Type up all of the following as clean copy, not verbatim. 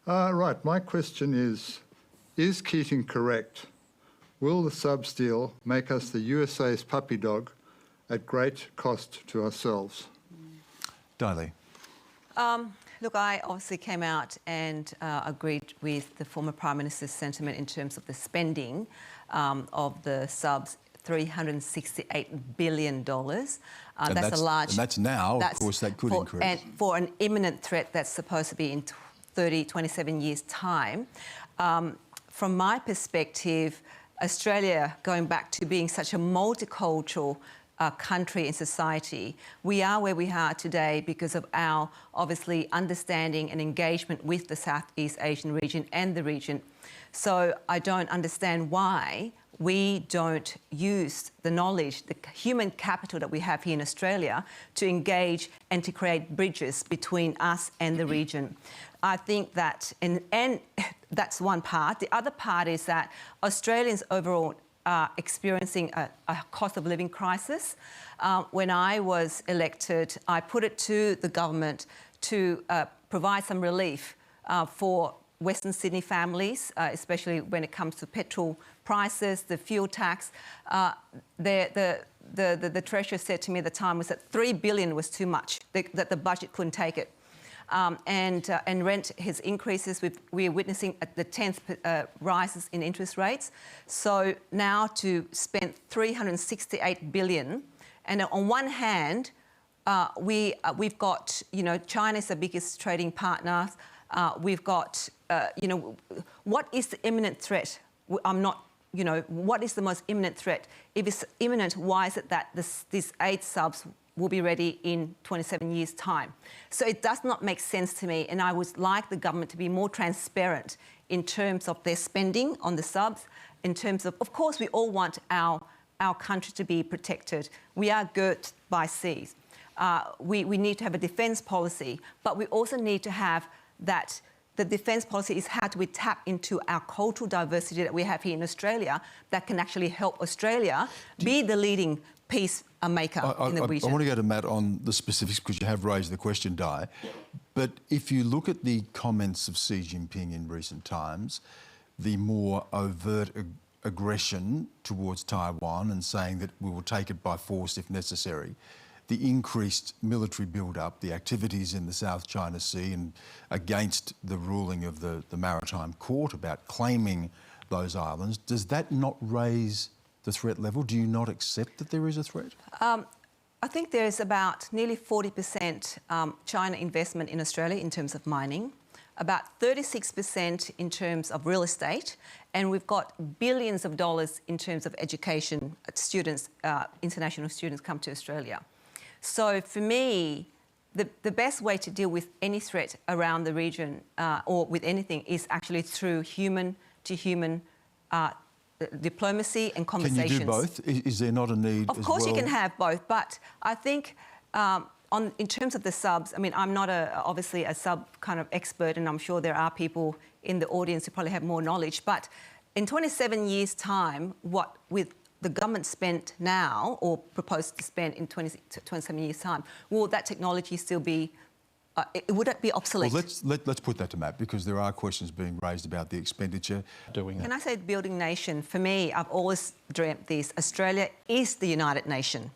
Right, my question is Keating correct? Will the subs deal make us the USA's puppy dog at great cost to ourselves? Daly. Look, I obviously came out and agreed with the former Prime Minister's sentiment in terms of the spending of the subs, $368 billion. That's a large... And that's now, of course, that could increase. And for an imminent threat that's supposed to be in 27 years' time. From my perspective, Australia, going back to being such a multicultural country and society, we are where we are today because of our, obviously, understanding and engagement with the Southeast Asian region and the region. So I don't understand why we don't use the knowledge, the human capital that we have here in Australia to engage and to create bridges between us and the region. I think that, and that's one part. The other part is that Australians overall are experiencing a cost of living crisis. When I was elected, I put it to the government to provide some relief for Western Sydney families, especially when it comes to petrol prices, the fuel tax. The Treasurer said to me at the time was that $3 billion was too much, that the budget couldn't take it. And rent has increases. We're witnessing the 10th rises in interest rates. So now to spend $368 billion, and on one hand, we've got, China's the biggest trading partner. We've got, what is the imminent threat? What is the most imminent threat? If it's imminent, why is it that these 8 subs will be ready in 27 years' time? So it does not make sense to me, and I would like the government to be more transparent in terms of their spending on the subs, in terms of course, we all want our country to be protected. We are girt by seas. We need to have a defence policy, but we also need to have that. The defence policy is how do we tap into our cultural diversity that we have here in Australia that can actually help Australia be the leading peace maker in the region. I want to go to Matt on the specifics because you have raised the question, Di. But if you look at the comments of Xi Jinping in recent times, the more overt aggression towards Taiwan and saying that we will take it by force if necessary, the increased military build-up, the activities in the South China Sea and against the ruling of the Maritime Court about claiming those islands, does that not raise the threat level? Do you not accept that there is a threat? I think there's about nearly 40% China investment in Australia in terms of mining, about 36% in terms of real estate, and we've got billions of dollars in terms of education. Students, international students come to Australia. So for me, the best way to deal with any threat around the region or with anything is actually through human-to-human diplomacy and conversations. Can you do both? Is there not a need? Of course, you can have both, but I think in terms of the subs, I mean, I'm not obviously a sub kind of expert, and I'm sure there are people in the audience who probably have more knowledge. But in 27 years' time, what with the government spent now or proposed to spend in 27 years' time, will that technology still be, would it be obsolete? Well, let's put that to Matt, because there are questions being raised about the expenditure. Can I say building nation? For me, I've always dreamt this. Australia is the United Nation.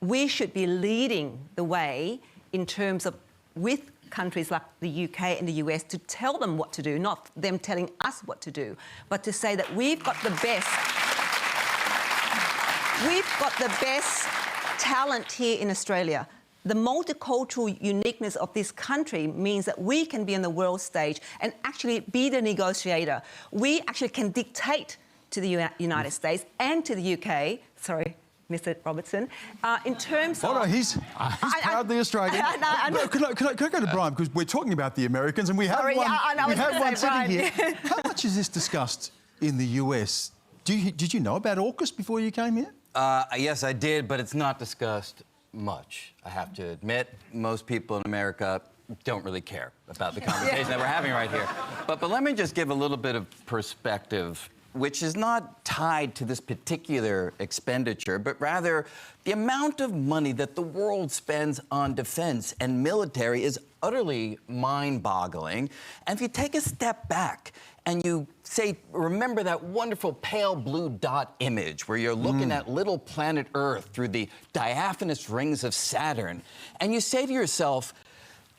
We should be leading the way in terms of, with countries like the UK and the US, to tell them what to do, not them telling us what to do, but to say that we've got the best. We've got the best talent here in Australia. The multicultural uniqueness of this country means that we can be on the world stage and actually be the negotiator. We actually can dictate to the United States and to the UK, sorry, Mr. Robertson, in terms of... Oh, no, he's proudly Australian. No, can I go to Brian, because we're talking about the Americans and we have one sitting here. How much is this discussed in the US? Did you know about AUKUS before you came here? Yes, I did, but it's not discussed much, I have to admit. Most people in America don't really care about the conversation that we're having right here. But let me just give a little bit of perspective, which is not tied to this particular expenditure, but rather the amount of money that the world spends on defense and military is utterly mind-boggling. And if you take a step back and you say, remember that wonderful pale blue dot image where you're looking at little planet Earth through the diaphanous rings of Saturn, and you say to yourself,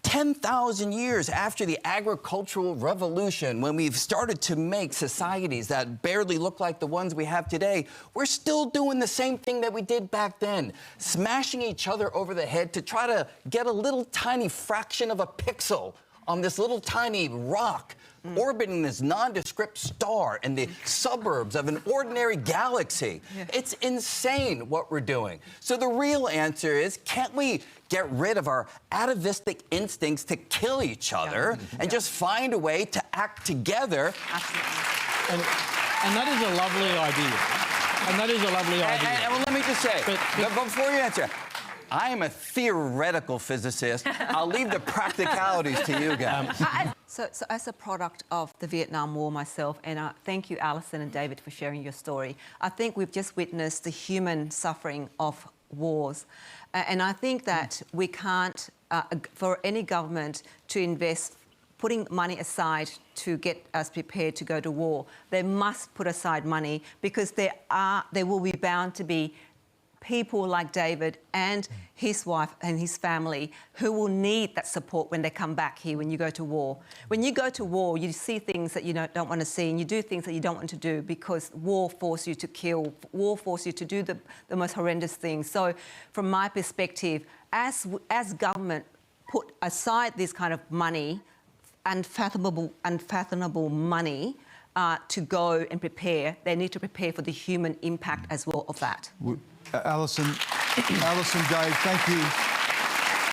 10,000 years after the agricultural revolution, when we've started to make societies that barely look like the ones we have today, we're still doing the same thing that we did back then, smashing each other over the head to try to get a little tiny fraction of a pixel on this little tiny rock orbiting this nondescript star in the suburbs of an ordinary galaxy. Yeah. It's insane what we're doing. So the real answer is, can't we get rid of our atavistic instincts to kill each other and just find a way to act together? And that is a lovely idea. And that is a lovely idea. And well, let me just say, before you answer, I am a theoretical physicist. I'll leave the practicalities to you guys. So as a product of the Vietnam War myself, and thank you, Alison and David, for sharing your story. I think we've just witnessed the human suffering of wars. And I think that we can't, for any government to invest, putting money aside to get us prepared to go to war, they must put aside money, because there will be bound to be people like David and his wife and his family who will need that support when they come back here, when you go to war. When you go to war, you see things that you don't want to see, and you do things that you don't want to do, because war forces you to kill, war forces you to do the most horrendous things. So from my perspective, as government put aside this kind of money, unfathomable money, to go and prepare, they need to prepare for the human impact as well of that. Alison, Dave, thank you.